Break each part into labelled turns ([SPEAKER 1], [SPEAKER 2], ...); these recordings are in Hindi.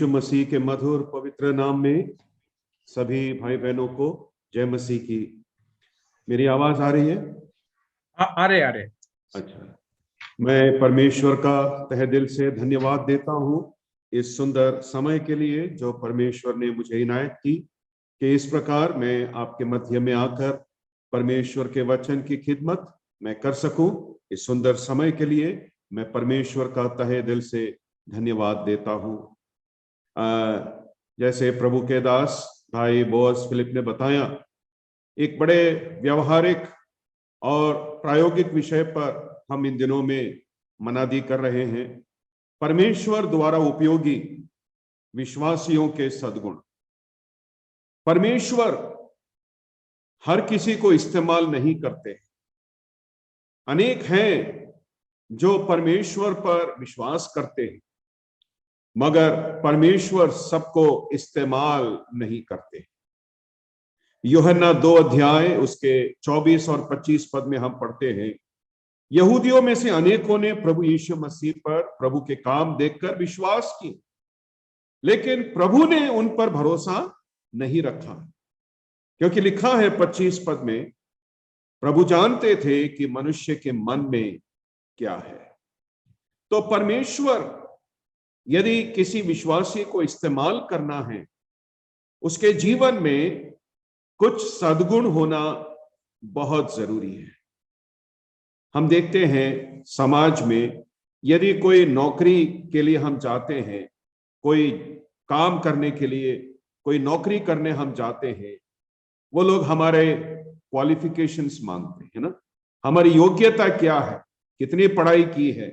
[SPEAKER 1] यीशु मसीह के मधुर पवित्र नाम में सभी भाई बहनों को जय मसीह की। मेरी आवाज आ रही है?
[SPEAKER 2] आ रहे।
[SPEAKER 1] अच्छा, मैं परमेश्वर का तहे दिल से धन्यवाद देता हूं इस सुंदर समय के लिए जो परमेश्वर ने मुझे इनायत की कि इस प्रकार मैं आपके मध्य में आकर परमेश्वर के वचन की खिदमत मैं कर सकूं। इस सुंदर समय के लिए मैं परमेश्वर का तहे दिल से धन्यवाद देता हूं। जैसे प्रभु के दास भाई बोअज फिलिप ने बताया, एक बड़े व्यवहारिक और प्रायोगिक विषय पर हम इन दिनों में मनादी कर रहे हैं। परमेश्वर द्वारा उपयोगी विश्वासियों के सद्गुण। परमेश्वर हर किसी को इस्तेमाल नहीं करते। अनेक हैं जो परमेश्वर पर विश्वास करते हैं मगर परमेश्वर सबको इस्तेमाल नहीं करते। यूहन्ना 2 अध्याय उसके 24 और 25 पद में हम पढ़ते हैं, यहूदियों में से अनेकों ने प्रभु यीशु मसीह पर प्रभु के काम देखकर विश्वास किया, लेकिन प्रभु ने उन पर भरोसा नहीं रखा, क्योंकि लिखा है 25 पद में, प्रभु जानते थे कि मनुष्य के मन में क्या है। तो परमेश्वर यदि किसी विश्वासी को इस्तेमाल करना है, उसके जीवन में कुछ सद्गुण होना बहुत जरूरी है। हम देखते हैं समाज में यदि कोई नौकरी के लिए हम जाते हैं, कोई काम करने के लिए कोई नौकरी करने हम जाते हैं, वो लोग हमारे क्वालिफिकेशंस मांगते हैं ना, हमारी योग्यता क्या है, कितनी पढ़ाई की है।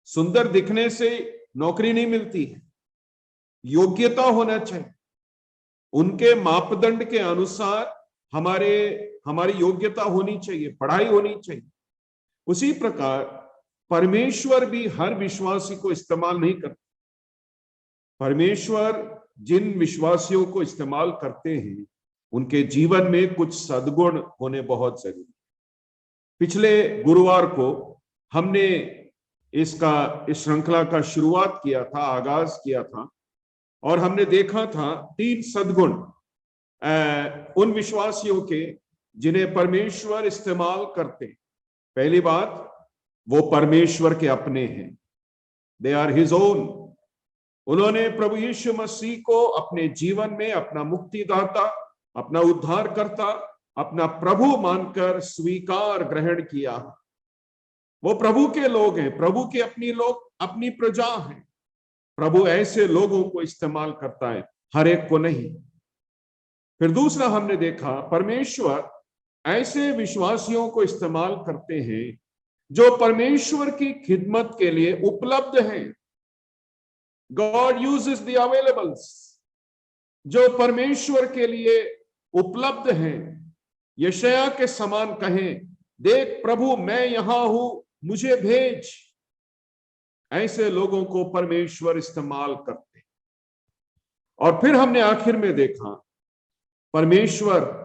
[SPEAKER 1] सुंदर दिखने से नौकरी नहीं मिलती है, योग्यता होना चाहिए। उनके मापदंड के अनुसार हमारी योग्यता होनी चाहिए, पढ़ाई होनी चाहिए। उसी प्रकार परमेश्वर भी हर विश्वासी को इस्तेमाल नहीं करते। परमेश्वर जिन विश्वासियों को इस्तेमाल करते हैं उनके जीवन में कुछ सद्गुण होने बहुत जरूरी है। पिछले गुरुवार को हमने इस श्रृंखला का शुरुआत किया था, आगाज किया था, और हमने देखा था 3 सद्गुण उन विश्वासियों के जिन्हें परमेश्वर इस्तेमाल करते। पहली बात, वो परमेश्वर के अपने हैं, दे आर हिज ओन। उन्होंने प्रभु यीशु मसीह को अपने जीवन में अपना मुक्तिदाता, अपना उद्धारकर्ता, अपना प्रभु मानकर स्वीकार ग्रहण किया। वो प्रभु के लोग हैं, प्रभु के अपनी प्रजा हैं। प्रभु ऐसे लोगों को इस्तेमाल करता है, हर एक को नहीं। फिर दूसरा हमने देखा, परमेश्वर ऐसे विश्वासियों को इस्तेमाल करते हैं जो परमेश्वर की खिदमत के लिए उपलब्ध हैं। गॉड यूजेस द अवेलेबल्स, जो परमेश्वर के लिए उपलब्ध हैं। यशायाह के समान कहें, देख प्रभु मैं यहां हूं, मुझे भेज। ऐसे लोगों को परमेश्वर इस्तेमाल करते। और फिर हमने आखिर में देखा, परमेश्वर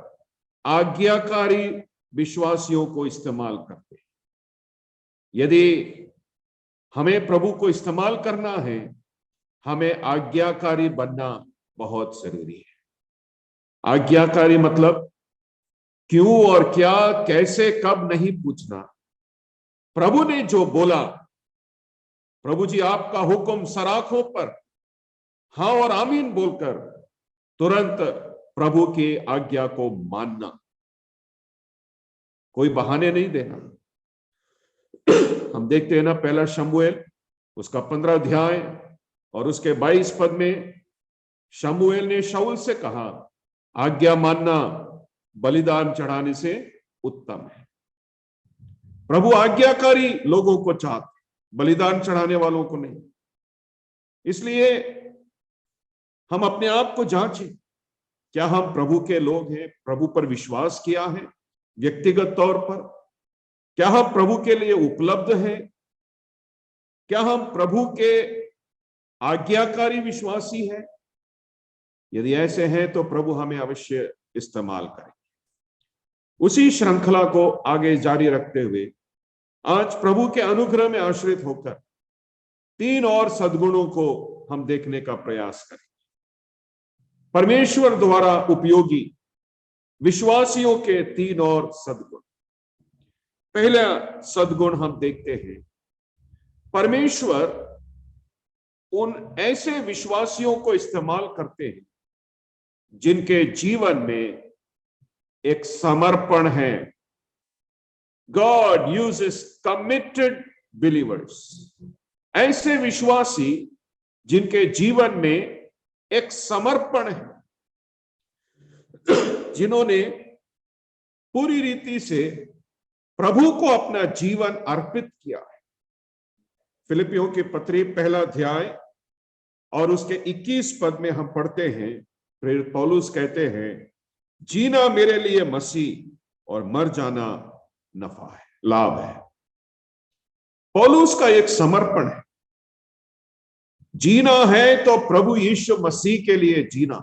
[SPEAKER 1] आज्ञाकारी विश्वासियों को इस्तेमाल करते। यदि हमें प्रभु को इस्तेमाल करना है, हमें आज्ञाकारी बनना बहुत जरूरी है। आज्ञाकारी मतलब क्यों और क्या, कैसे, कब नहीं पूछना। प्रभु ने जो बोला, प्रभु जी आपका हुक्म सराखों पर हाँ और आमीन बोलकर तुरंत प्रभु की आज्ञा को मानना, कोई बहाने नहीं देना। हम देखते हैं ना, पहला शमूएल उसका 15 अध्याय और उसके 22 पद में शमूएल ने शाऊल से कहा, आज्ञा मानना बलिदान चढ़ाने से उत्तम है। प्रभु आज्ञाकारी लोगों को चाहते, बलिदान चढ़ाने वालों को नहीं। इसलिए हम अपने आप को जांचें, क्या हम प्रभु के लोग हैं, प्रभु पर विश्वास किया है व्यक्तिगत तौर पर, क्या हम प्रभु के लिए उपलब्ध हैं, क्या हम प्रभु के आज्ञाकारी विश्वासी हैं। यदि ऐसे हैं तो प्रभु हमें अवश्य इस्तेमाल करें। उसी श्रृंखला को आगे जारी रखते हुए आज प्रभु के अनुग्रह में आश्रित होकर 3 और सद्गुणों को हम देखने का प्रयास करें। परमेश्वर द्वारा उपयोगी विश्वासियों के 3 और सद्गुण। पहला सद्गुण हम देखते हैं, परमेश्वर उन ऐसे विश्वासियों को इस्तेमाल करते हैं जिनके जीवन में एक समर्पण है। God uses committed believers, ऐसे विश्वासी जिनके जीवन में एक समर्पण है, जिन्होंने पूरी रीति से प्रभु को अपना जीवन अर्पित किया है। फिलिपियों की पत्री 1 अध्याय और उसके 21 पद में हम पढ़ते हैं, प्रेरित पौलुस कहते हैं, जीना मेरे लिए मसीह और मर जाना नफा है, लाभ है। पौलुस का एक समर्पण है। जीना है तो प्रभु यीशु मसीह के लिए जीना।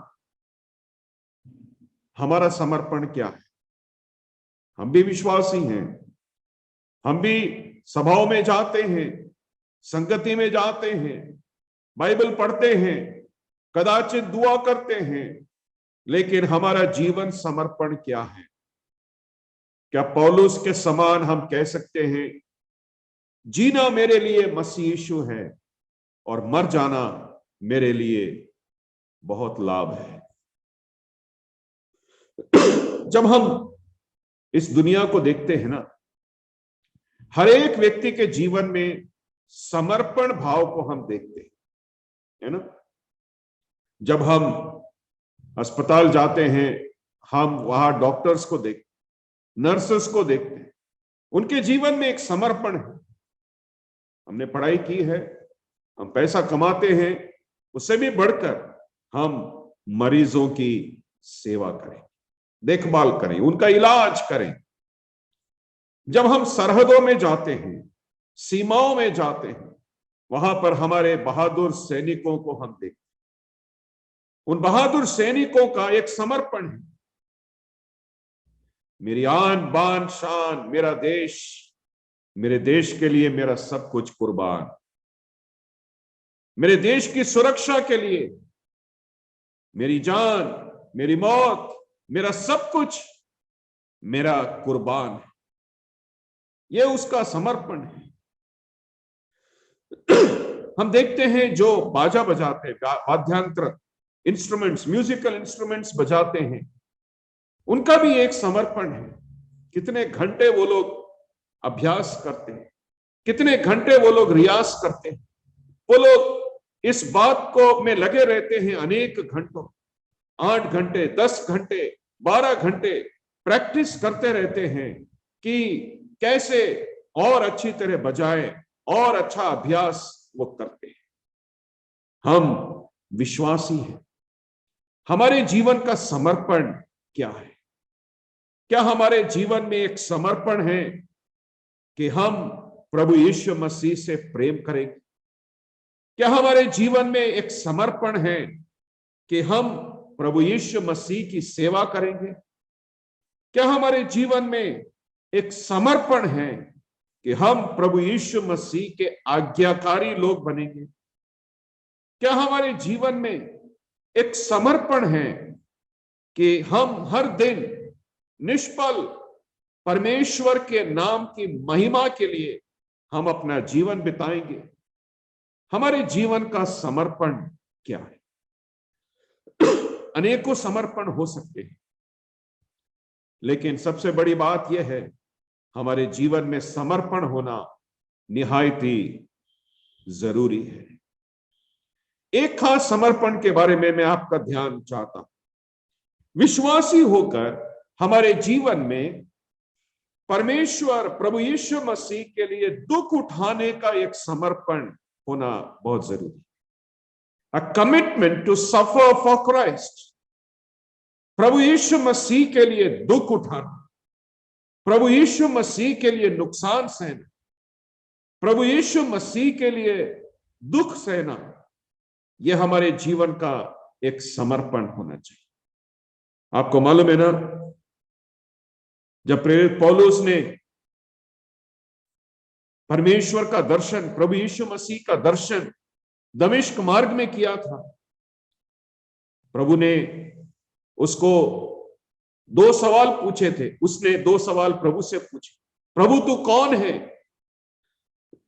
[SPEAKER 1] हमारा समर्पण क्या है? हम भी विश्वासी हैं, हम भी सभाओं में जाते हैं, संगति में जाते हैं, बाइबल पढ़ते हैं, कदाचित दुआ करते हैं, लेकिन हमारा जीवन समर्पण क्या है? क्या पौलुस के समान हम कह सकते हैं, जीना मेरे लिए मसीह यीशु है और मर जाना मेरे लिए बहुत लाभ है? जब हम इस दुनिया को देखते हैं ना, हर एक व्यक्ति के जीवन में समर्पण भाव को हम देखते हैं, है ना। जब हम अस्पताल जाते हैं, हम वहां डॉक्टर्स को देखते, नर्सेस को देखते हैं, उनके जीवन में एक समर्पण है। हमने पढ़ाई की है, हम पैसा कमाते हैं, उससे भी बढ़कर हम मरीजों की सेवा करें, देखभाल करें, उनका इलाज करें। जब हम सरहदों में जाते हैं, सीमाओं में जाते हैं, वहां पर हमारे बहादुर सैनिकों को हम देखते हैं। उन बहादुर सैनिकों का एक समर्पण है। मेरी आन बान शान, मेरा देश, मेरे देश के लिए मेरा सब कुछ कुर्बान, मेरे देश की सुरक्षा के लिए मेरी जान, मेरी मौत, मेरा सब कुछ मेरा कुर्बान है। यह उसका समर्पण है। हम देखते हैं जो बाजा बजाते, वाद्यांत्र इंस्ट्रूमेंट्स, म्यूजिकल इंस्ट्रूमेंट्स बजाते हैं, उनका भी एक समर्पण है। कितने घंटे वो लोग अभ्यास करते हैं, कितने घंटे वो लोग रियाज करते हैं। वो लोग इस बात को में लगे रहते हैं अनेक घंटों, 8 घंटे, 10 घंटे, 12 घंटे प्रैक्टिस करते रहते हैं कि कैसे और अच्छी तरह बजाएं, और अच्छा अभ्यास वो करते हैं। हम विश्वासी हैं। हमारे जीवन का समर्पण क्या है? क्या हमारे जीवन में एक समर्पण है कि हम प्रभु यीशु मसीह से प्रेम करेंगे? क्या हमारे जीवन में एक समर्पण है कि हम प्रभु यीशु मसीह की सेवा करेंगे? क्या हमारे जीवन में एक समर्पण है कि हम प्रभु यीशु मसीह के आज्ञाकारी लोग बनेंगे? क्या हमारे जीवन में एक समर्पण है कि हम हर दिन निष्फल परमेश्वर के नाम की महिमा के लिए हम अपना जीवन बिताएंगे? हमारे जीवन का समर्पण क्या है? अनेकों समर्पण हो सकते हैं, लेकिन सबसे बड़ी बात यह है, हमारे जीवन में समर्पण होना निहायत ही जरूरी है। एक खास समर्पण के बारे में मैं आपका ध्यान चाहता हूं। विश्वासी होकर हमारे जीवन में परमेश्वर प्रभु यीशु मसीह के लिए दुख उठाने का एक समर्पण होना बहुत जरूरी है। A commitment to suffer for Christ. प्रभु यीशु मसीह के लिए दुख उठाना, प्रभु यीशु मसीह के लिए नुकसान सहना, प्रभु यीशु मसीह के लिए दुख सहना, यह हमारे जीवन का एक समर्पण होना चाहिए। आपको मालूम है ना, जब प्रेरित पौलुस ने परमेश्वर का दर्शन, प्रभु यीशु मसीह का दर्शन दमिश्क मार्ग में किया था। प्रभु ने उसको 2 सवाल पूछे थे, उसने 2 सवाल प्रभु से पूछे, प्रभु तू कौन है?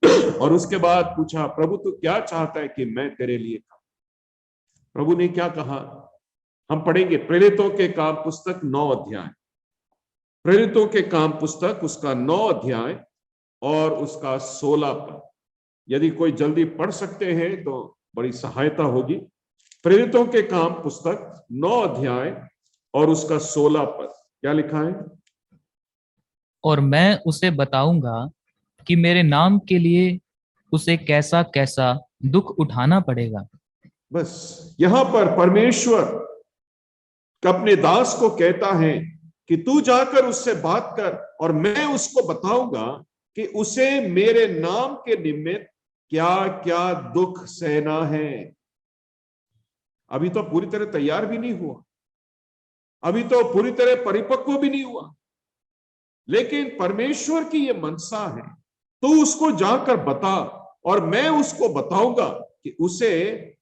[SPEAKER 1] और उसके बाद पूछा, प्रभु तू क्या चाहता है कि मैं तेरे लिए करूं? प्रभु ने क्या कहा, हम पढ़ेंगे प्रेरितों के काम पुस्तक 9 अध्याय, प्रेरितों के काम पुस्तक उसका 9 अध्याय और उसका 16 पद। यदि कोई जल्दी पढ़ सकते हैं तो बड़ी सहायता होगी। प्रेरितों के काम पुस्तक 9 अध्याय और उसका 16 पद, क्या लिखा है?
[SPEAKER 3] और मैं उसे बताऊंगा कि मेरे नाम के लिए उसे कैसा कैसा दुख उठाना पड़ेगा।
[SPEAKER 1] बस यहां पर परमेश्वर अपने दास को कहता है कि तू जाकर उससे बात कर और मैं उसको बताऊंगा कि उसे मेरे नाम के निमित्त क्या क्या दुख सहना है। अभी तो पूरी तरह तैयार भी नहीं हुआ, अभी तो पूरी तरह परिपक्व भी नहीं हुआ, लेकिन परमेश्वर की यह मनसा है, तू उसको जाकर बता और मैं उसको बताऊंगा कि उसे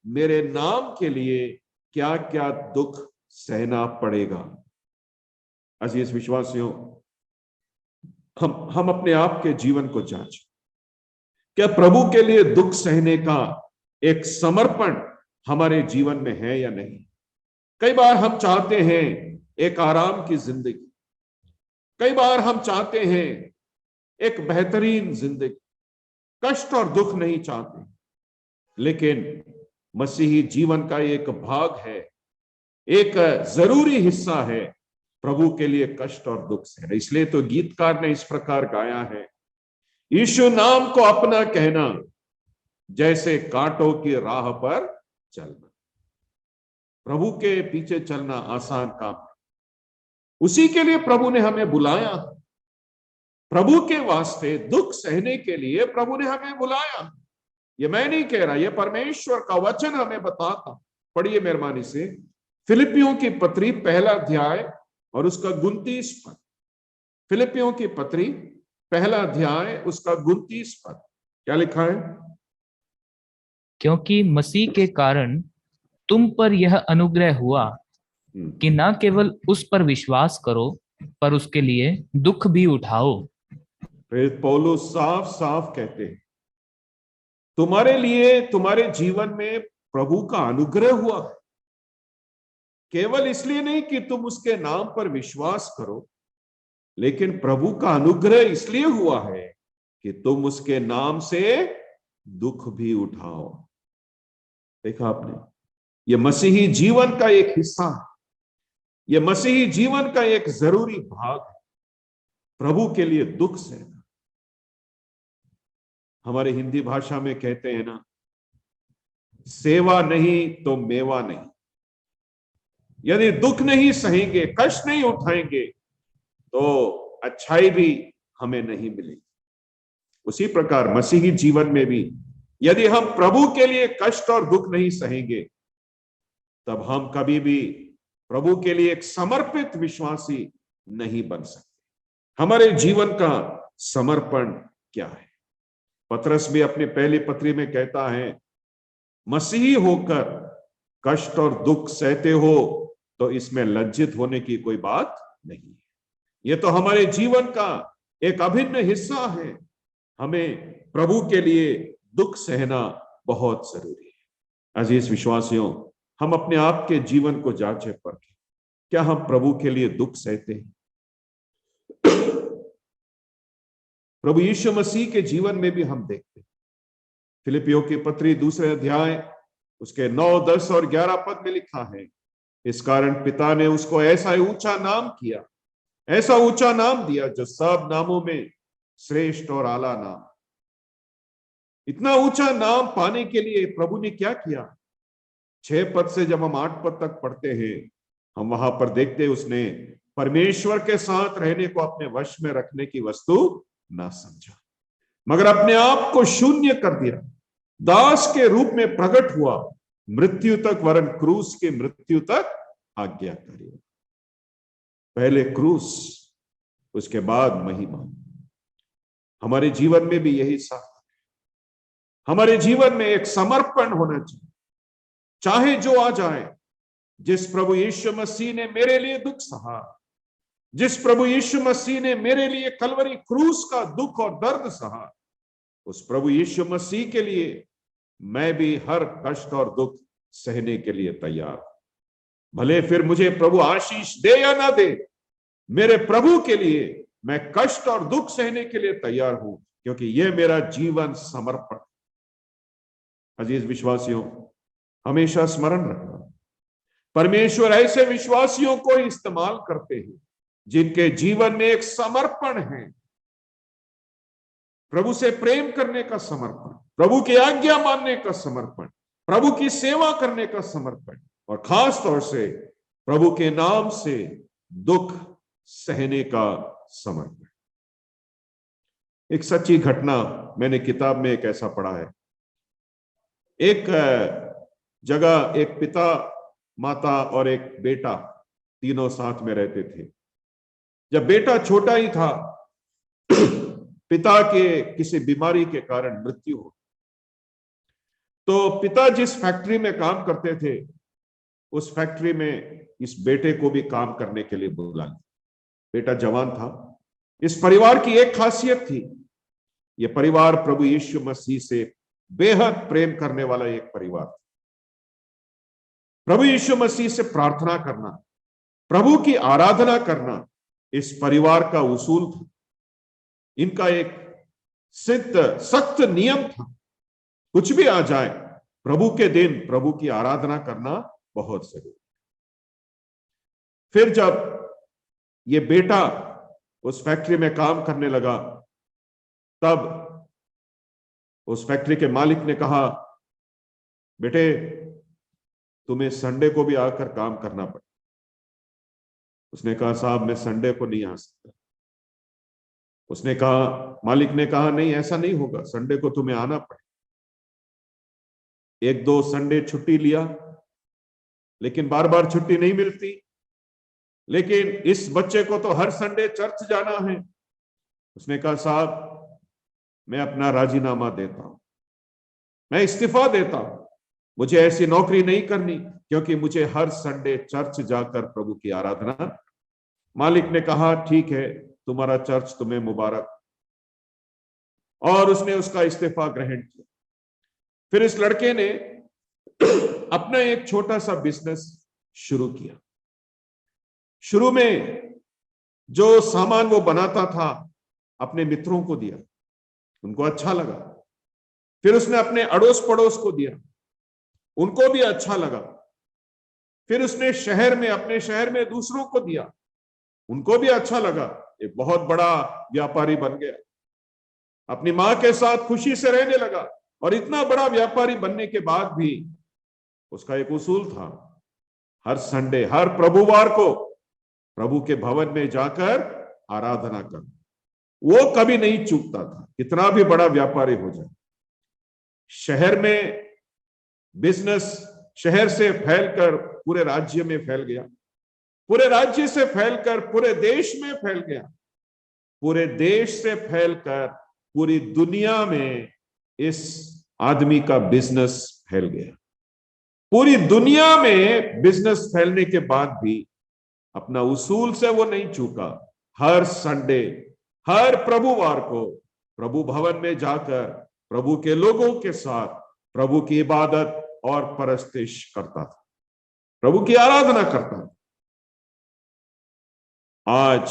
[SPEAKER 1] मेरे नाम के लिए क्या क्या दुख सहना पड़ेगा। अजीज विश्वासियों, हम अपने आप के जीवन को जांचें, क्या प्रभु के लिए दुख सहने का एक समर्पण हमारे जीवन में है या नहीं? कई बार हम चाहते हैं एक आराम की जिंदगी, कई बार हम चाहते हैं एक बेहतरीन जिंदगी, कष्ट और दुख नहीं चाहते, लेकिन मसीही जीवन का एक भाग है, एक जरूरी हिस्सा है प्रभु के लिए कष्ट और दुख सहना। इसलिए तो गीतकार ने इस प्रकार गाया है, यीशु नाम को अपना कहना जैसे कांटों की राह पर चलना। प्रभु के पीछे चलना आसान काम है, उसी के लिए प्रभु ने हमें बुलाया, प्रभु के वास्ते दुख सहने के लिए प्रभु ने हमें बुलाया। ये मैं नहीं कह रहा, ये परमेश्वर का वचन हमें बताता। पढ़िए मेहरबानी से फिलिपियों की पत्री 1 अध्याय और उसका 29 पद। फिलिपियों की पत्री 1 अध्याय उसका 29 पद, क्या लिखा है?
[SPEAKER 3] क्योंकि मसीह के कारण तुम पर यह अनुग्रह हुआ कि न केवल उस पर विश्वास करो पर उसके लिए दुख भी उठाओ।
[SPEAKER 1] प्रेरित पौलुस साफ साफ कहते हैं, तुम्हारे लिए, तुम्हारे जीवन में प्रभु का अनुग्रह हुआ, केवल इसलिए नहीं कि तुम उसके नाम पर विश्वास करो, लेकिन प्रभु का अनुग्रह इसलिए हुआ है कि तुम उसके नाम से दुख भी उठाओ। देखा आपने, यह मसीही जीवन का एक हिस्सा है, यह मसीही जीवन का एक जरूरी भाग है, प्रभु के लिए दुख सहना। हमारे हिंदी भाषा में कहते हैं ना, सेवा नहीं तो मेवा नहीं। यदि दुख नहीं सहेंगे, कष्ट नहीं उठाएंगे, तो अच्छाई भी हमें नहीं मिलेगी। उसी प्रकार मसीही जीवन में भी यदि हम प्रभु के लिए कष्ट और दुख नहीं सहेंगे, तब हम कभी भी प्रभु के लिए एक समर्पित विश्वासी नहीं बन सकते। हमारे जीवन का समर्पण क्या है? पतरस भी अपने पहली पत्री में कहता है, मसीही होकर कष्ट और दुख सहते हो तो इसमें लज्जित होने की कोई बात नहीं। यह तो हमारे जीवन का एक अभिन्न हिस्सा है। हमें प्रभु के लिए दुख सहना बहुत जरूरी है। अजीज विश्वासियों, हम अपने आप के जीवन को जांचें परखें, क्या हम प्रभु के लिए दुख सहते हैं? प्रभु यीशु मसीह के जीवन में भी हम देखते हैं। फिलिपियों की पत्री 2 अध्याय उसके 9, 10 और 11 पद में लिखा है, इस कारण पिता ने उसको ऐसा ऊंचा नाम किया, ऐसा ऊंचा नाम दिया जो सब नामों में श्रेष्ठ और आला नाम। इतना ऊंचा नाम पाने के लिए प्रभु ने क्या किया? 6 पद से जब हम 8 पद तक पढ़ते हैं, हम वहां पर देखते हैं उसने परमेश्वर के साथ रहने को अपने वश में रखने की वस्तु ना समझा, मगर अपने आप को शून्य कर दिया, दास के रूप में प्रकट हुआ, मृत्यु तक, वरन क्रूस की मृत्यु तक आज्ञा करिए। पहले क्रूस, उसके बाद महिमा। हमारे जीवन में भी यही साथ, हमारे जीवन में एक समर्पण होना चाहिए, चाहे जो आ जाए। जिस प्रभु यीशु मसीह ने मेरे लिए दुख सहा, जिस प्रभु यीशु मसीह ने मेरे लिए कलवरी क्रूस का दुख और दर्द सहा, उस प्रभु यीशु मसीह के लिए मैं भी हर कष्ट और दुख सहने के लिए तैयार। भले फिर मुझे प्रभु आशीष दे या ना दे, मेरे प्रभु के लिए मैं कष्ट और दुख सहने के लिए तैयार हूं, क्योंकि यह मेरा जीवन समर्पण। अजीज विश्वासियों, हमेशा स्मरण रखना, परमेश्वर ऐसे विश्वासियों को इस्तेमाल करते हैं जिनके जीवन में एक समर्पण है, प्रभु से प्रेम करने का समर्पण, प्रभु की आज्ञा मानने का समर्पण, प्रभु की सेवा करने का समर्पण, और खास तौर से प्रभु के नाम से दुख सहने का समर्पण। एक सच्ची घटना मैंने किताब में एक ऐसा पढ़ा है। एक जगह एक पिता, माता और एक बेटा तीनों साथ में रहते थे। जब बेटा छोटा ही था, पिता के किसी बीमारी के कारण मृत्यु हो, तो पिता जिस फैक्ट्री में काम करते थे, उस फैक्ट्री में इस बेटे को भी काम करने के लिए बुला लिया। बेटा जवान था। इस परिवार की एक खासियत थी, यह परिवार प्रभु यीशु मसीह से बेहद प्रेम करने वाला एक परिवार था। प्रभु यीशु मसीह से प्रार्थना करना, प्रभु की आराधना करना इस परिवार का उसूल था। इनका एक सिद्ध सख्त नियम था, कुछ भी आ जाए प्रभु के दिन प्रभु की आराधना करना बहुत जरूरी। फिर जब ये बेटा उस फैक्ट्री में काम करने लगा, तब उस फैक्ट्री के मालिक ने कहा, बेटे तुम्हें संडे को भी आकर काम करना पड़े। उसने कहा, साहब मैं संडे को नहीं आ सकता। उसने कहा, मालिक ने कहा, नहीं ऐसा नहीं होगा, संडे को तुम्हें आना पड़े। एक दो संडे छुट्टी लिया, लेकिन बार बार छुट्टी नहीं मिलती। लेकिन इस बच्चे को तो हर संडे चर्च जाना है। उसने कहा, साहब मैं अपना राजीनामा देता हूं, मैं इस्तीफा देता हूं, मुझे ऐसी नौकरी नहीं करनी, क्योंकि मुझे हर संडे चर्च जाकर प्रभु की आराधना। मालिक ने कहा, ठीक है, तुम्हारा चर्च तुम्हें मुबारक। और उसने उसका इस्तीफा ग्रहण किया। फिर इस लड़के ने अपना एक छोटा सा बिजनेस शुरू किया। शुरू में जो सामान वो बनाता था अपने मित्रों को दिया, उनको अच्छा लगा। फिर उसने अपने अड़ोस पड़ोस को दिया, उनको भी अच्छा लगा। फिर उसने अपने शहर में दूसरों को दिया, उनको भी अच्छा लगा। एक बहुत बड़ा व्यापारी बन गया, अपनी मां के साथ खुशी से रहने लगा। और इतना बड़ा व्यापारी बनने के बाद भी उसका एक उसूल था, हर संडे, हर प्रभुवार को प्रभु के भवन में जाकर आराधना करना। वो कभी नहीं चूकता था, कितना भी बड़ा व्यापारी हो जाए। शहर में बिजनेस शहर से फैलकर पूरे राज्य में फैल गया, पूरे राज्य से फैलकर पूरे देश में फैल गया, पूरे देश से फैलकर पूरी दुनिया में इस आदमी का बिजनेस फैल गया। पूरी दुनिया में बिजनेस फैलने के बाद भी अपना उसूल से वो नहीं चूका। हर संडे, हर प्रभुवार को प्रभु भवन में जाकर प्रभु के लोगों के साथ प्रभु की इबादत और परस्तिश करता था, प्रभु की आराधना करता था। आज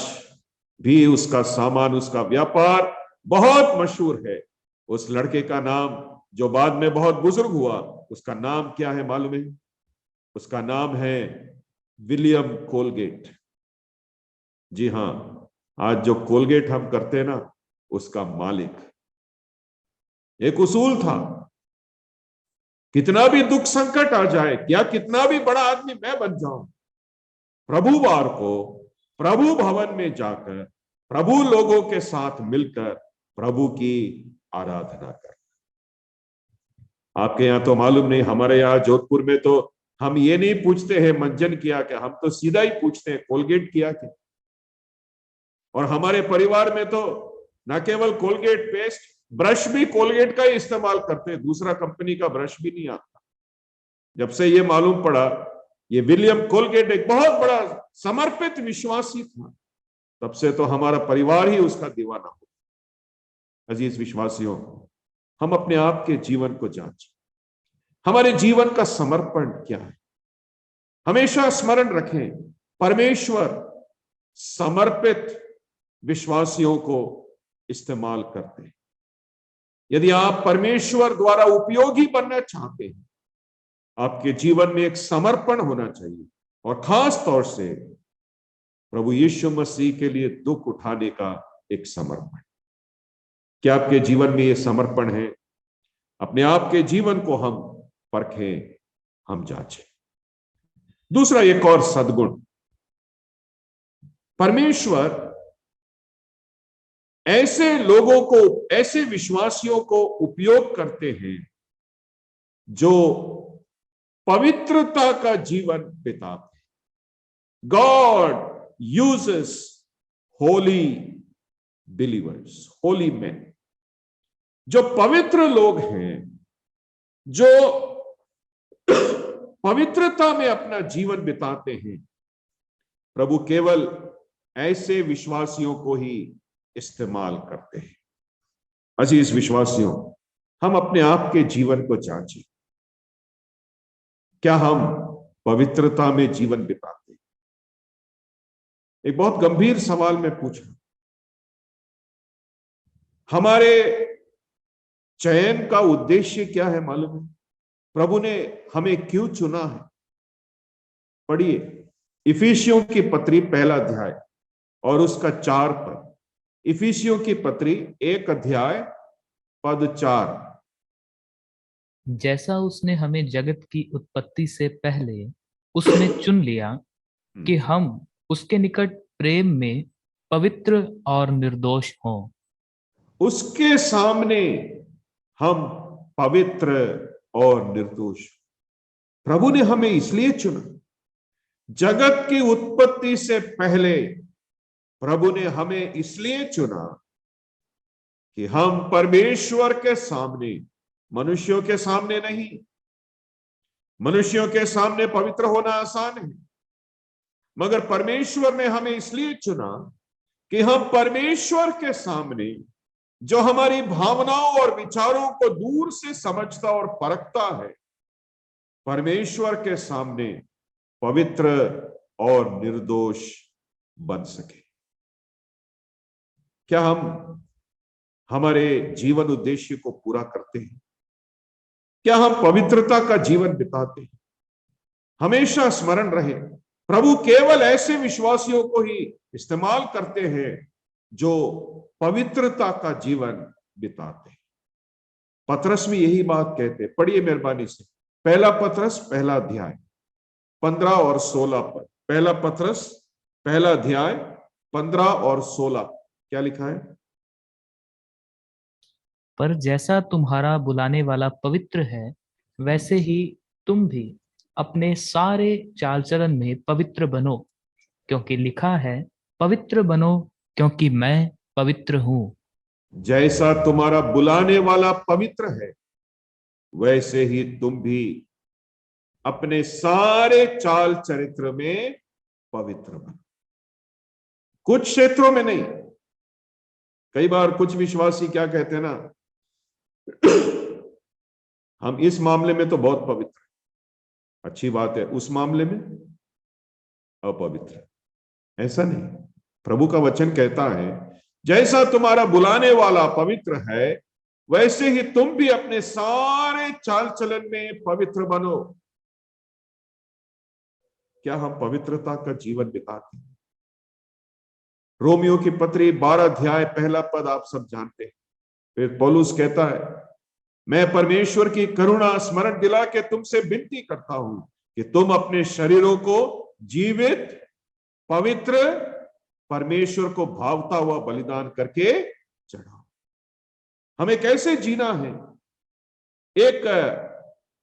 [SPEAKER 1] भी उसका सामान, उसका व्यापार बहुत मशहूर है। उस लड़के का नाम, जो बाद में बहुत बुजुर्ग हुआ, उसका नाम क्या है मालूम है? उसका नाम है विलियम कोलगेट। जी हां, आज जो कोलगेट हम करते हैं ना, उसका मालिक। एक उसूल था, कितना भी दुख संकट आ जाए, क्या कितना भी बड़ा आदमी मैं बन जाऊं, प्रभुवार को प्रभु भवन में जाकर प्रभु लोगों के साथ मिलकर प्रभु की आराधना कर। आपके यहां तो मालूम नहीं, हमारे यहां जोधपुर में तो हम ये नहीं पूछते हैं मंजन किया क्या, हम तो सीधा ही पूछते हैं कोलगेट किया क्या। और हमारे परिवार में तो न केवल कोलगेट पेस्ट, ब्रश भी कोलगेट का ही इस्तेमाल करते हैं, दूसरा कंपनी का ब्रश भी नहीं आता। जब से ये मालूम पड़ा ये विलियम कोलगेट एक बहुत बड़ा समर्पित विश्वासी था, तब से तो हमारा परिवार ही उसका दीवाना हो। अजीज विश्वासियों, हम अपने आप के जीवन को जांचें, हमारे जीवन का समर्पण क्या है। हमेशा स्मरण रखें, परमेश्वर समर्पित विश्वासियों को इस्तेमाल करते हैं। यदि आप परमेश्वर द्वारा उपयोगी बनना चाहते हैं, आपके जीवन में एक समर्पण होना चाहिए, और खास तौर से प्रभु यीशु मसीह के लिए दुख उठाने का एक समर्पण। क्या आपके जीवन में यह समर्पण है? अपने आप के जीवन को हम परखें, हम जांचें। दूसरा एक और सद्गुण, परमेश्वर ऐसे लोगों को, ऐसे विश्वासियों को उपयोग करते हैं जो पवित्रता का जीवन बिताते हैं। God uses Holi believers, Holi man, जो पवित्र लोग हैं, जो पवित्रता में अपना जीवन बिताते हैं। प्रभु केवल ऐसे विश्वासियों को ही इस्तेमाल करते हैं। अजीज विश्वासियों, हम अपने आप के जीवन को जांचें, क्या हम पवित्रता में जीवन बिताते हैं? एक बहुत गंभीर सवाल मैं पूछा, हमारे चयन का उद्देश्य क्या है मालूम है? प्रभु ने हमें क्यों चुना है? पढ़िए इफिसियों की पत्री 1 अध्याय और उसका 4 पद। इफिसियों की पत्री 1 अध्याय पद 4।
[SPEAKER 3] जैसा उसने हमें जगत की उत्पत्ति से पहले उसने चुन लिया कि हम उसके निकट प्रेम में पवित्र और निर्दोष हों।
[SPEAKER 1] उसके सामने हम पवित्र और निर्दोष। प्रभु ने हमें इसलिए चुना, जगत की उत्पत्ति से पहले प्रभु ने हमें इसलिए चुना कि हम परमेश्वर के सामने, मनुष्यों के सामने नहीं। मनुष्यों के सामने पवित्र होना आसान है, मगर परमेश्वर ने हमें इसलिए चुना कि हम परमेश्वर के सामने, जो हमारी भावनाओं और विचारों को दूर से समझता और परखता है, परमेश्वर के सामने पवित्र और निर्दोष बन सके। क्या हम हमारे जीवन उद्देश्य को पूरा करते हैं? क्या हम पवित्रता का जीवन बिताते हैं? हमेशा स्मरण रहे, प्रभु केवल ऐसे विश्वासियों को ही इस्तेमाल करते हैं जो पवित्रता का जीवन बिताते हैं। पतरस में यही बात कहते हैं। पढ़िए मेहरबानी से 1 पतरस 1 अध्याय 15 और 16 पद। 1 पतरस 1 अध्याय 15 और 16 क्या लिखा है?
[SPEAKER 3] पर जैसा तुम्हारा बुलाने वाला पवित्र है, वैसे ही तुम भी अपने सारे चाल चलन में पवित्र बनो, क्योंकि लिखा है, पवित्र बनो क्योंकि मैं पवित्र हूं।
[SPEAKER 1] जैसा तुम्हारा बुलाने वाला पवित्र है, वैसे ही तुम भी अपने सारे चाल चरित्र में पवित्र बनो। कुछ क्षेत्रों में नहीं। कई बार कुछ विश्वासी क्या कहते हैं ना, हम इस मामले में तो बहुत पवित्र है, अच्छी बात है, उस मामले में अपवित्र। ऐसा नहीं। प्रभु का वचन कहता है, जैसा तुम्हारा बुलाने वाला पवित्र है, वैसे ही तुम भी अपने सारे चाल चलन में पवित्र बनो। क्या हम पवित्रता का जीवन बिताते हैं? रोमियो की पत्री 12 अध्याय 1 पद आप सब जानते हैं। फिर पौलुस कहता है, मैं परमेश्वर की करुणा स्मरण दिला के तुमसे विनती करता हूं कि तुम अपने शरीरों को जीवित, पवित्र, परमेश्वर को भावता हुआ बलिदान करके चढ़ाओ। हमें कैसे जीना है? एक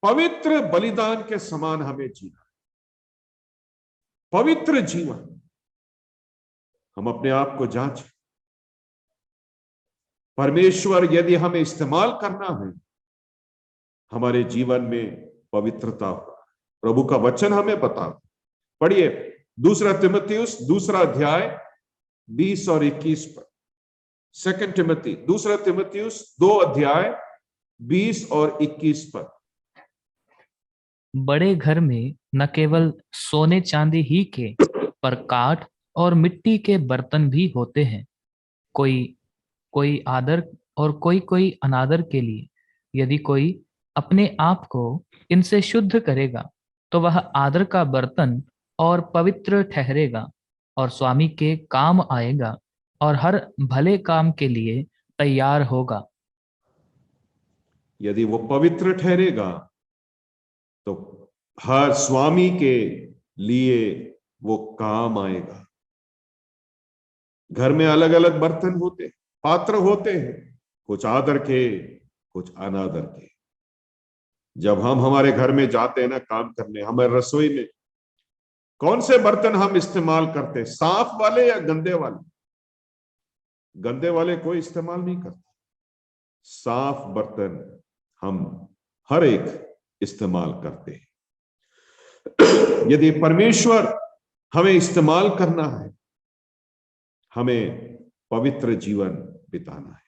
[SPEAKER 1] पवित्र बलिदान के समान हमें जीना है। पवित्र जीवन। हम अपने आप को जांचें। परमेश्वर यदि हमें इस्तेमाल करना है, हमारे जीवन में पवित्रता हो। प्रभु का वचन हमें बता, पढ़िए 2 तिमुथियुस 2 अध्याय 20 और 21 पर। 2 तिमुथी 2 तिमुथियुस 2 अध्याय 20 और 21 पर।
[SPEAKER 3] बड़े घर में न केवल सोने चांदी ही के, पर काठ और मिट्टी के बर्तन भी होते हैं। कोई कोई आदर और कोई कोई अनादर के लिए। यदि कोई अपने आप को इनसे शुद्ध करेगा, तो वह आदर का बर्तन और पवित्र ठहरेगा और स्वामी के काम आएगा और हर भले काम के लिए तैयार होगा।
[SPEAKER 1] यदि वो पवित्र ठहरेगा तो हर स्वामी के लिए वो काम आएगा। घर में अलग अलग बर्तन होते, पात्र होते हैं, कुछ आदर के, कुछ अनादर के। जब हम हमारे घर में जाते हैं ना काम करने, हमारे रसोई में कौन से बर्तन हम इस्तेमाल करते हैं, साफ वाले या गंदे वाले? गंदे वाले कोई इस्तेमाल नहीं करता, साफ बर्तन हम हर एक इस्तेमाल करते हैं। यदि परमेश्वर हमें इस्तेमाल करना है, हमें पवित्र जीवन बिताना है।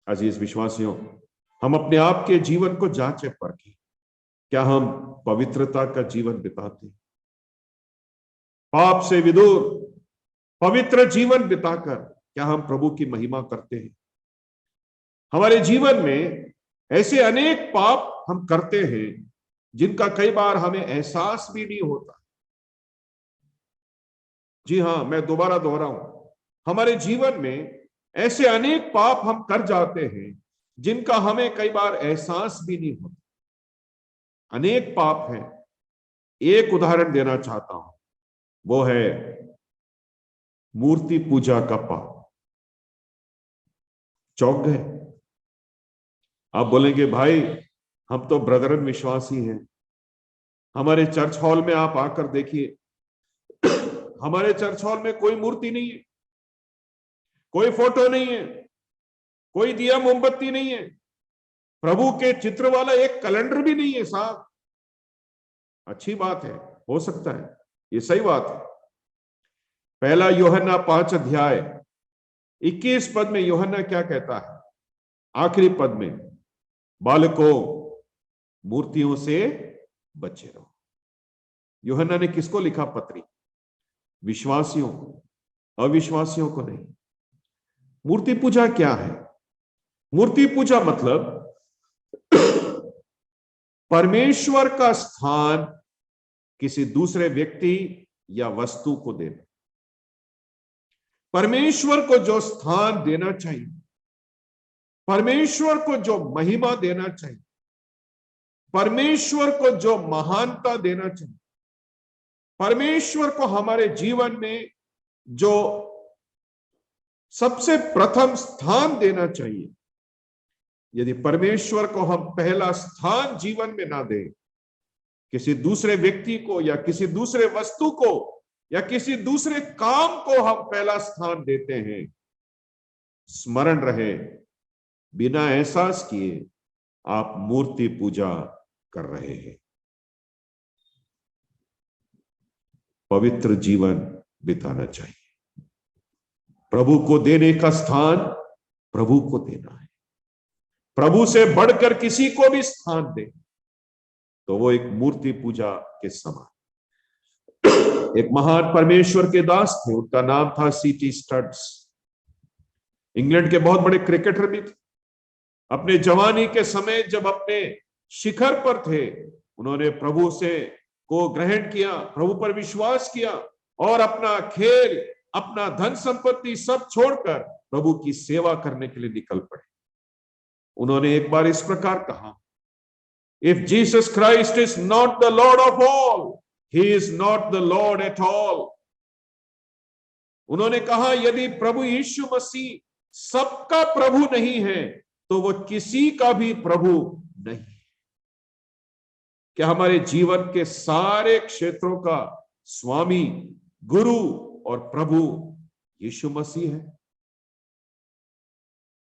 [SPEAKER 1] अजीज विश्वासियों, हम अपने आप के जीवन को जांचे परखें, क्या हम पवित्रता का जीवन बिताते हैं? पाप से विदूर पवित्र जीवन बिताकर क्या हम प्रभु की महिमा करते हैं? हमारे जीवन में ऐसे अनेक पाप हम करते हैं जिनका कई बार हमें एहसास भी नहीं होता। जी हां, मैं दोबारा दोहराऊं, हमारे जीवन में ऐसे अनेक पाप हम कर जाते हैं जिनका हमें कई बार एहसास भी नहीं होता। अनेक पाप हैं। एक उदाहरण देना चाहता हूं, वो है मूर्ति पूजा का पाप। चौंक गए? आप बोलेंगे भाई हम तो ब्रदरन विश्वासी हैं, हमारे चर्च हॉल में आप आकर देखिए, हमारे चर्च हॉल में कोई मूर्ति नहीं है, कोई फोटो नहीं है, कोई दिया मोमबत्ती नहीं है, प्रभु के चित्र वाला एक कैलेंडर भी नहीं है साहब। अच्छी बात है, हो सकता है, ये सही बात है। पहला यूहन्ना 5 अध्याय 21 पद में यूहन्ना क्या कहता है? आखिरी पद में, बालकों मूर्तियों से बचे रहो। यूहन्ना ने किसको लिखा पत्री? विश्वासियों को, अविश्वासियों को नहीं। मूर्ति पूजा क्या है? मूर्ति पूजा मतलब परमेश्वर का स्थान किसी दूसरे व्यक्ति या वस्तु को देना। परमेश्वर को जो स्थान देना चाहिए, परमेश्वर को जो महिमा देना चाहिए, परमेश्वर को जो महानता देना चाहिए, परमेश्वर को हमारे जीवन में जो सबसे प्रथम स्थान देना चाहिए, यदि परमेश्वर को हम पहला स्थान जीवन में ना दें, किसी दूसरे व्यक्ति को या किसी दूसरे वस्तु को या किसी दूसरे काम को हम पहला स्थान देते हैं, स्मरण रहे, बिना एहसास किए आप मूर्ति पूजा कर रहे हैं। पवित्र जीवन बिताना चाहिए। प्रभु को देने का स्थान प्रभु को देना है। प्रभु से बढ़कर किसी को भी स्थान दे तो वो एक मूर्ति पूजा के समान। एक महान परमेश्वर के दास थे, उनका नाम था C.T. स्टड्स। इंग्लैंड के बहुत बड़े क्रिकेटर भी थे। अपने जवानी के समय जब अपने शिखर पर थे, उन्होंने प्रभु से को ग्रहण किया, प्रभु पर विश्वास किया और अपना खेल, अपना धन संपत्ति सब छोड़कर प्रभु की सेवा करने के लिए निकल पड़े। उन्होंने एक बार इस प्रकार कहा, if Jesus Christ is not the Lord of all, he is not the Lord at all. उन्होंने कहा, यदि प्रभु यीशु मसीह सबका प्रभु नहीं है तो वो किसी का भी प्रभु नहीं। क्या हमारे जीवन के सारे क्षेत्रों का स्वामी, गुरु और प्रभु यीशु मसीह है?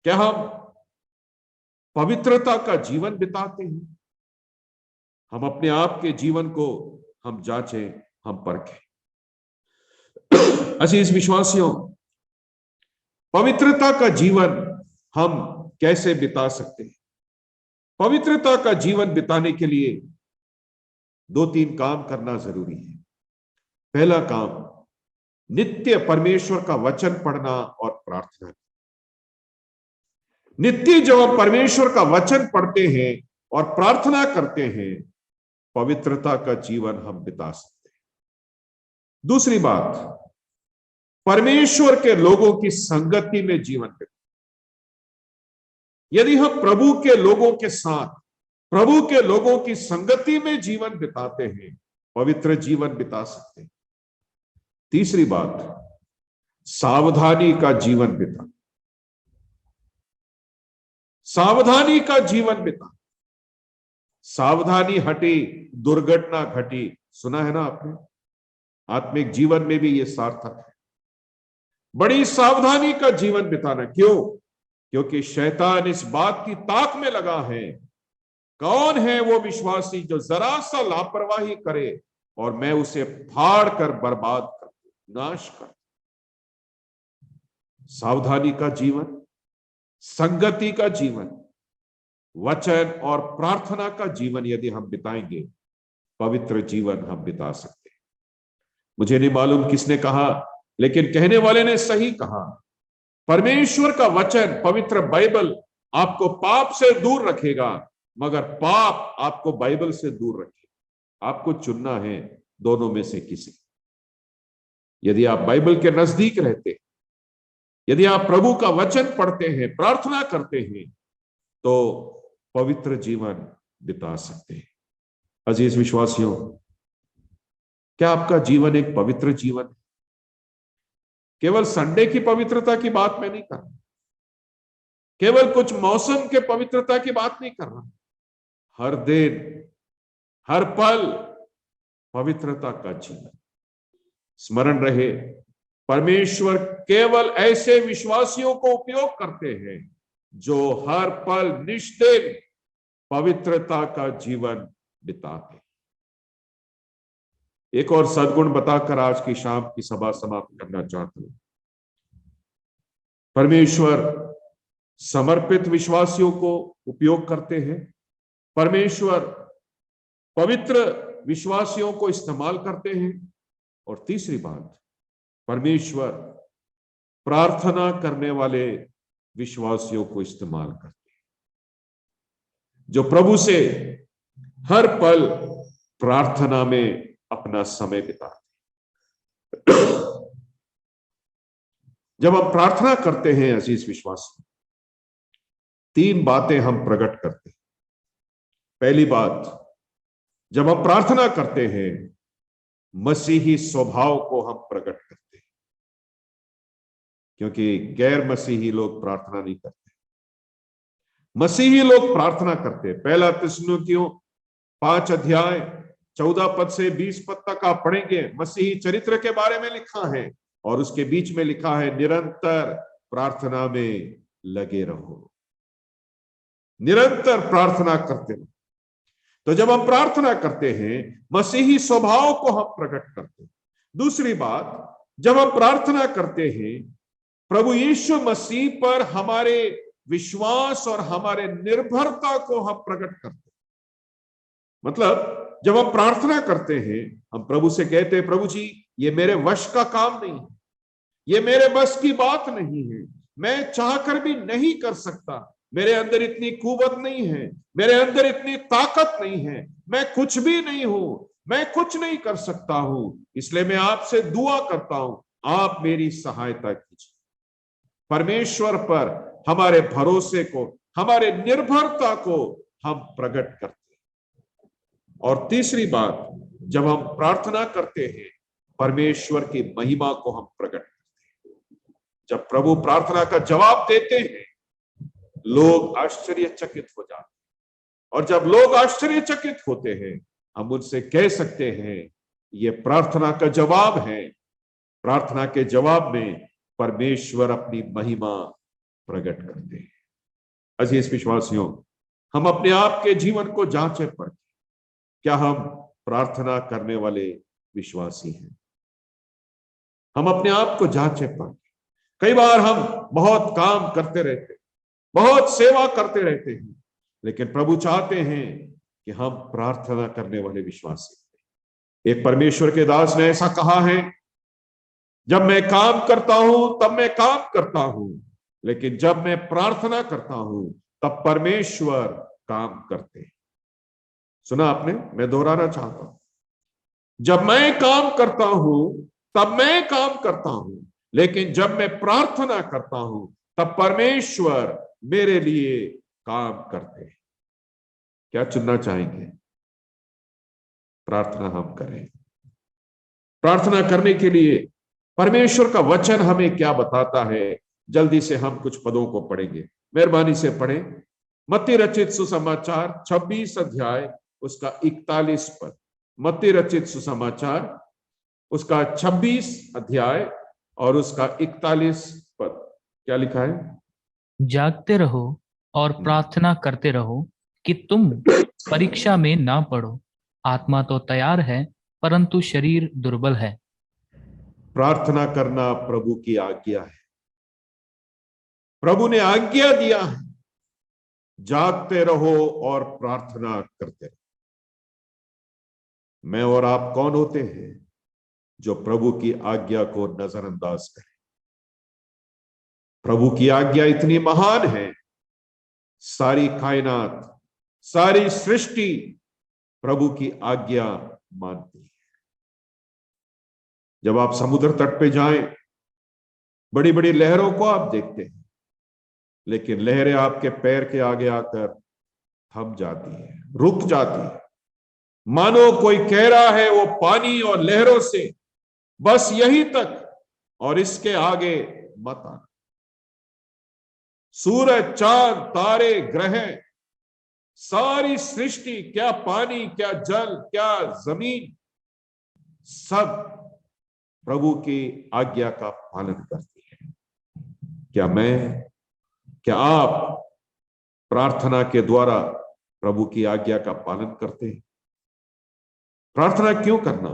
[SPEAKER 1] क्या हम पवित्रता का जीवन बिताते हैं? हम अपने आप के जीवन को हम जांचें, हम परखें। अजीज विश्वासियों, पवित्रता का जीवन हम कैसे बिता सकते हैं? पवित्रता का जीवन बिताने के लिए 2-3 काम करना जरूरी है। पहला काम, नित्य परमेश्वर का वचन पढ़ना और प्रार्थना। नित्य जब हम परमेश्वर का वचन पढ़ते हैं और प्रार्थना करते हैं, पवित्रता का जीवन हम बिता सकते हैं। दूसरी बात, परमेश्वर के लोगों की संगति में जीवन बिता। यदि हम प्रभु के लोगों के साथ, प्रभु के लोगों की संगति में जीवन बिताते हैं, पवित्र जीवन बिता सकते हैं। तीसरी बात, सावधानी का जीवन बिता। सावधानी का जीवन बिता। सावधानी हटी, दुर्घटना घटी। सुना है ना आपने? आत्मिक जीवन में भी यह सार्थक है। बड़ी सावधानी का जीवन बिताना। क्यों? क्योंकि शैतान इस बात की ताक में लगा है, कौन है वो विश्वासी जो जरा सा लापरवाही करे और मैं उसे फाड़ कर बर्बाद कर दूं, नाश कर दूं। सावधानी का जीवन, संगति का जीवन, वचन और प्रार्थना का जीवन यदि हम बिताएंगे, पवित्र जीवन हम बिता सकते हैं। मुझे नहीं मालूम किसने कहा, लेकिन कहने वाले ने सही कहा। परमेश्वर का वचन, पवित्र बाइबल आपको पाप से दूर रखेगा, मगर पाप आपको बाइबल से दूर रखेगा। आपको चुनना है दोनों में से किसी। यदि आप बाइबल के नजदीक रहते हैं, यदि आप प्रभु का वचन पढ़ते हैं, प्रार्थना करते हैं, तो पवित्र जीवन बिता सकते हैं। अजीज विश्वासियों, क्या आपका जीवन एक पवित्र जीवन है? केवल संडे की पवित्रता की बात मैं नहीं कर रहा, केवल कुछ मौसम के पवित्रता की बात नहीं कर रहा। हर दिन, हर पल पवित्रता का जीवन। स्मरण रहे, परमेश्वर केवल ऐसे विश्वासियों को उपयोग करते हैं जो हर पल निष्ठिक पवित्रता का जीवन बिताते। एक और सद्गुण बताकर आज की शाम की सभा समाप्त करना चाहता हूं। परमेश्वर समर्पित विश्वासियों को उपयोग करते हैं। परमेश्वर पवित्र विश्वासियों को इस्तेमाल करते हैं। और तीसरी बात, परमेश्वर प्रार्थना करने वाले विश्वासियों को इस्तेमाल करते हैं, जो प्रभु से हर पल प्रार्थना में अपना समय बिताते हैं। जब हम प्रार्थना करते हैं अजीज विश्वासी, 3 बातें हम प्रकट करते हैं। पहली बात, जब हम प्रार्थना करते हैं, मसीही स्वभाव को हम प्रकट करते हैं, क्योंकि गैर मसीही लोग प्रार्थना नहीं करते, मसीही लोग प्रार्थना करते हैं। 1 थिस्सलुनीकियों 5 अध्याय 14 पद से 20 पद तक आप पढ़ेंगे, मसीही चरित्र के बारे में लिखा है और उसके बीच में लिखा है, निरंतर प्रार्थना में लगे रहो, निरंतर प्रार्थना करते रहो। तो जब हम प्रार्थना करते हैं, मसीही स्वभाव को हम प्रकट करते हैं। दूसरी बात, जब हम प्रार्थना करते हैं, प्रभु यीशु मसीह पर हमारे विश्वास और हमारे निर्भरता को हम प्रकट करते हैं। मतलब जब हम प्रार्थना करते हैं, हम प्रभु से कहते हैं, प्रभु जी ये मेरे वश का काम नहीं है, ये मेरे बस की बात नहीं है, मैं चाहकर भी नहीं कर सकता, मेरे अंदर इतनी कुवत नहीं है, मेरे अंदर इतनी ताकत नहीं है, मैं कुछ भी नहीं हूं, मैं कुछ नहीं कर सकता हूं, इसलिए मैं आपसे दुआ करता हूं, आप मेरी सहायता कीजिए। परमेश्वर पर हमारे भरोसे को, हमारे निर्भरता को हम प्रकट करते हैं। और तीसरी बात, जब हम प्रार्थना करते हैं, परमेश्वर की महिमा को हम प्रकट करते हैं। जब प्रभु प्रार्थना का जवाब देते हैं, लोग आश्चर्यचकित हो जाते हैं, और जब लोग आश्चर्यचकित होते हैं, हम उनसे कह सकते हैं ये प्रार्थना का जवाब है। प्रार्थना के जवाब में परमेश्वर अपनी महिमा प्रकट करते हैं। अजीज विश्वासियों, हम अपने आप के जीवन को जांचे पर, क्या हम प्रार्थना करने वाले विश्वासी हैं? हम अपने आप को जांचे पर। कई बार हम बहुत काम करते रहते, बहुत सेवा करते रहते हैं, लेकिन प्रभु चाहते हैं कि हम प्रार्थना करने वाले विश्वासी हैं। एक परमेश्वर के दास ने ऐसा कहा है, जब मैं काम करता हूं तब मैं काम करता हूं, लेकिन जब मैं प्रार्थना करता हूं तब परमेश्वर काम करते हैं। सुना आपने? मैं दोहराना चाहता हूं, जब मैं काम करता हूं तब मैं काम करता हूं, लेकिन जब मैं प्रार्थना करता हूं तब परमेश्वर मेरे लिए काम करते हैं। क्या चुनना चाहेंगे? प्रार्थना हम करें। प्रार्थना करने के लिए परमेश्वर का वचन हमें क्या बताता है, जल्दी से हम कुछ पदों को पढ़ेंगे। मेहरबानी से पढ़ें मत्ती रचित सुसमाचार 26 अध्याय उसका 41 पद। मत्ती रचित सुसमाचार उसका 26 अध्याय और उसका 41 पद। क्या लिखा है?
[SPEAKER 3] जागते रहो और प्रार्थना करते रहो कि तुम परीक्षा में ना पड़ो। आत्मा तो तैयार है परंतु शरीर दुर्बल है।
[SPEAKER 1] प्रार्थना करना प्रभु की आज्ञा है। प्रभु ने आज्ञा दिया है, जागते रहो और प्रार्थना करते रहो। मैं और आप कौन होते हैं जो प्रभु की आज्ञा को नजरअंदाज करें? प्रभु की आज्ञा इतनी महान है, सारी कायनात, सारी सृष्टि प्रभु की आज्ञा मानती है। जब आप समुद्र तट पे जाएं, बड़ी बड़ी लहरों को आप देखते हैं, लेकिन लहरें आपके पैर के आगे आकर थम जाती है, रुक जाती है, मानो कोई कह रहा है वो पानी और लहरों से बस यहीं तक और इसके आगे मत आना। सूरज, चांद, तारे, ग्रह, सारी सृष्टि, क्या पानी, क्या जल, क्या जमीन, सब प्रभु की आज्ञा का पालन करती है। क्या आप प्रार्थना के द्वारा प्रभु की आज्ञा का पालन करते हैं? प्रार्थना क्यों करना?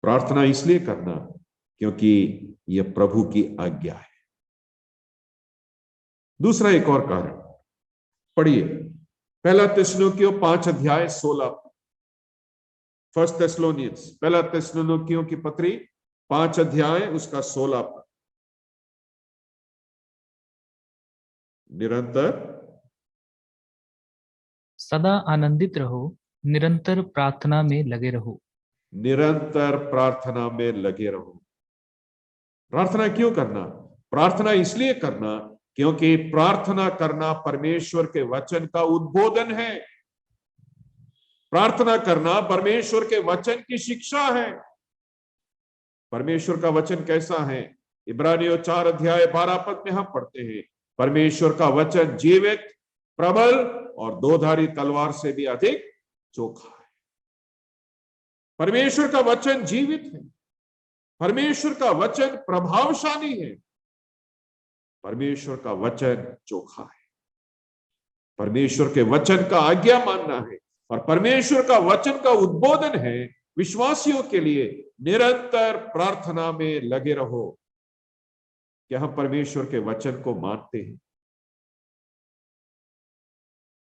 [SPEAKER 1] प्रार्थना इसलिए करना क्योंकि यह प्रभु की आज्ञा है। दूसरा एक और कारण पढ़िए, पहला थिस्सलुनीकियों 5 अध्याय 16। फर्स्ट थिस्सलुनीयंस, पहला थिस्सलुनीकियों की पत्री 5 अध्याय उसका 16। निरंतर
[SPEAKER 3] सदा आनंदित रहो, निरंतर प्रार्थना में लगे रहो।
[SPEAKER 1] निरंतर प्रार्थना में लगे रहो। प्रार्थना क्यों करना? प्रार्थना इसलिए करना क्योंकि प्रार्थना करना परमेश्वर के वचन का उद्बोधन है। प्रार्थना करना परमेश्वर के वचन की शिक्षा है। परमेश्वर का वचन कैसा है? इब्रानियों 4 अध्याय 12 पद में हम पढ़ते हैं, परमेश्वर का वचन जीवित, प्रबल और दोधारी तलवार से भी अधिक चोखा है। परमेश्वर का वचन जीवित है, परमेश्वर का वचन प्रभावशाली है, परमेश्वर का वचन चोखा है। परमेश्वर के वचन का आज्ञा मानना है और परमेश्वर का वचन का उद्बोधन है विश्वासियों के लिए निरंतर प्रार्थना में लगे रहो। क्या हम परमेश्वर के वचन को मानते हैं?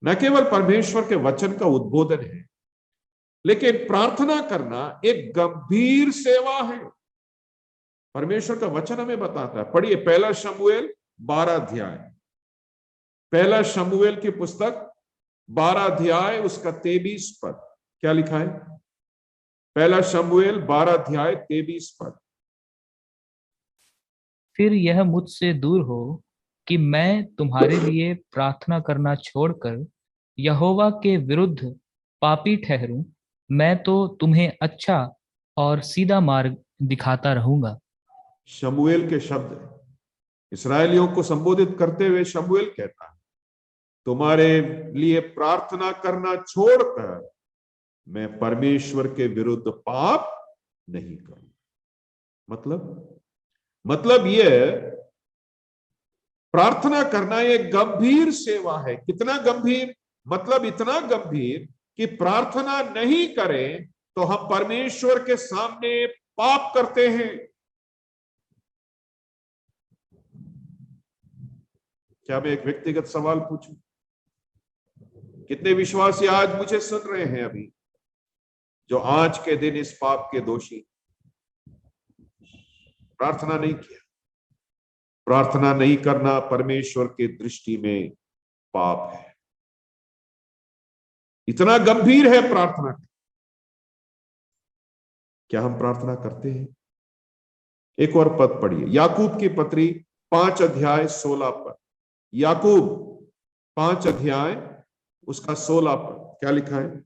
[SPEAKER 1] न केवल परमेश्वर के वचन का उद्बोधन है, लेकिन प्रार्थना करना एक गंभीर सेवा है। परमेश्वर का वचन हमें बताता है। पढ़िए पहला शमूएल 12 अध्याय, पहला शमूएल की पुस्तक 12 अध्याय उसका 23 पद। क्या लिखा है? पहला शमूएल 12 अध्याय 23 पद।
[SPEAKER 3] फिर यह मुझसे दूर हो कि मैं तुम्हारे लिए प्रार्थना करना छोड़कर यहोवा के विरुद्ध पापी ठहरूं। मैं तो तुम्हें अच्छा और सीधा मार्ग दिखाता रहूंगा।
[SPEAKER 1] शमूएल के शब्द इस्राएलियों को संबोधित करते हुए शमूएल कहता है, तुम्हारे लिए प्रार्थना करना छोड़कर मैं परमेश्वर के विरुद्ध पाप नहीं करूंगा। मतलब यह प्रार्थना करना एक गंभीर सेवा है। कितना गंभीर? मतलब इतना गंभीर कि प्रार्थना नहीं करें तो हम परमेश्वर के सामने पाप करते हैं। क्या मैं एक व्यक्तिगत सवाल पूछूं? कितने विश्वासी आज मुझे सुन रहे हैं अभी, जो आज के दिन इस पाप के दोषी? प्रार्थना नहीं किया। प्रार्थना नहीं करना परमेश्वर की दृष्टि में पाप है। इतना गंभीर है प्रार्थना। क्या हम प्रार्थना करते हैं? एक और पद पढ़िए, याकूब की पत्री 5 अध्याय 16 पद। याकूब 5 अध्याय उसका 16 पद क्या लिखा है?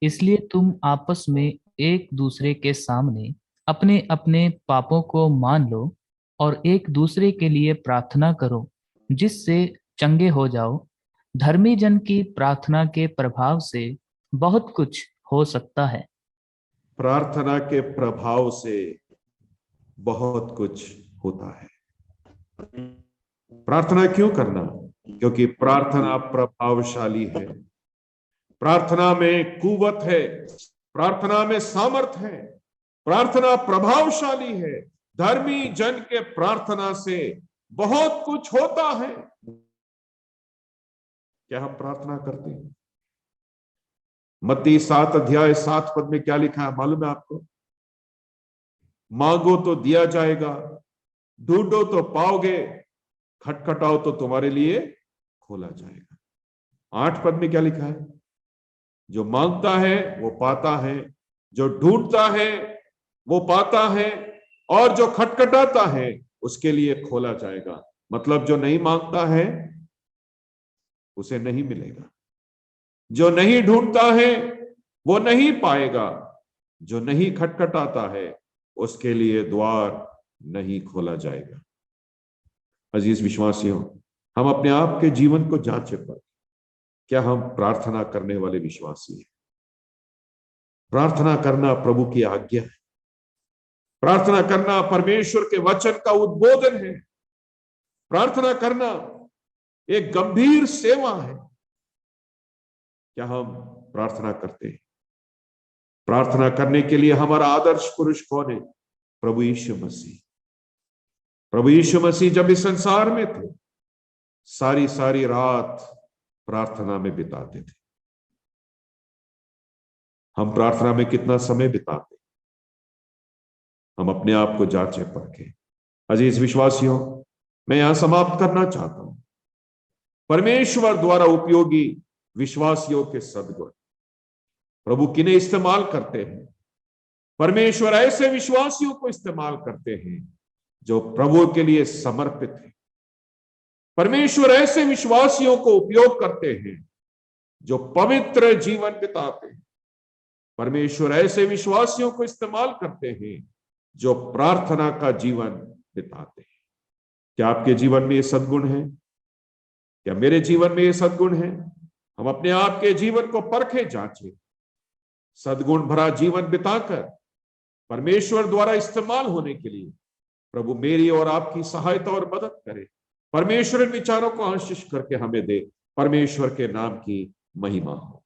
[SPEAKER 3] इसलिए तुम आपस में एक दूसरे के सामने अपने अपने पापों को मान लो और एक दूसरे के लिए प्रार्थना करो, जिससे चंगे हो जाओ। धर्मी जन की प्रार्थना के प्रभाव से बहुत कुछ हो सकता है।
[SPEAKER 1] प्रार्थना के प्रभाव से बहुत कुछ होता है। प्रार्थना क्यों करना? क्योंकि प्रार्थना प्रभावशाली है। प्रार्थना में कुवत है, प्रार्थना में सामर्थ है, प्रार्थना प्रभावशाली है। धर्मी जन के प्रार्थना से बहुत कुछ होता है। क्या हम प्रार्थना करते हैं? मत्ती 7 अध्याय 7 पद में क्या लिखा है मालूम है आपको? मांगो तो दिया जाएगा, ढूंढो तो पाओगे, खटखटाओ तो तुम्हारे लिए खोला जाएगा। 8 पद में क्या लिखा है? जो मांगता है वो पाता है, जो ढूंढता है वो पाता है, और जो खटखटाता है उसके लिए खोला जाएगा। मतलब जो नहीं मांगता है उसे नहीं मिलेगा, जो नहीं ढूंढता है वो नहीं पाएगा, जो नहीं खटखटाता है उसके लिए द्वार नहीं खोला जाएगा। अजीज विश्वासियों, हम अपने आप के जीवन को जांचें पर क्या हम प्रार्थना करने वाले विश्वासी हैं? प्रार्थना करना प्रभु की आज्ञा है। प्रार्थना करना परमेश्वर के वचन का उद्बोधन है। प्रार्थना करना एक गंभीर सेवा है। क्या हम प्रार्थना करते हैं? प्रार्थना करने के लिए हमारा आदर्श पुरुष कौन है? प्रभु यीशु मसीह। प्रभु यीशु मसीह जब इस संसार में थे, सारी सारी रात प्रार्थना में बिताते थे। हम प्रार्थना में कितना समय बिताते? हम अपने आप को जांचे परखें। अजीज विश्वासियों, मैं यहां समाप्त करना चाहता हूं। परमेश्वर द्वारा उपयोगी विश्वासियों के सद्गुण प्रभु किन्हें इस्तेमाल करते हैं? परमेश्वर ऐसे विश्वासियों को इस्तेमाल करते हैं जो प्रभु के लिए समर्पित हैं। परमेश्वर ऐसे विश्वासियों को उपयोग करते हैं जो पवित्र जीवन बिताते हैं। परमेश्वर ऐसे विश्वासियों को इस्तेमाल करते हैं जो प्रार्थना का जीवन बिताते हैं। क्या आपके जीवन में ये सद्गुण है? क्या मेरे जीवन में ये सद्गुण है? हम अपने आप के जीवन को परखे जांचें। सद्गुण भरा जीवन बिताकर परमेश्वर द्वारा इस्तेमाल होने के लिए प्रभु मेरी और आपकी सहायता और मदद करे। परमेश्वर इन विचारों को आशीष करके हमें दे। परमेश्वर के नाम की महिमा हो।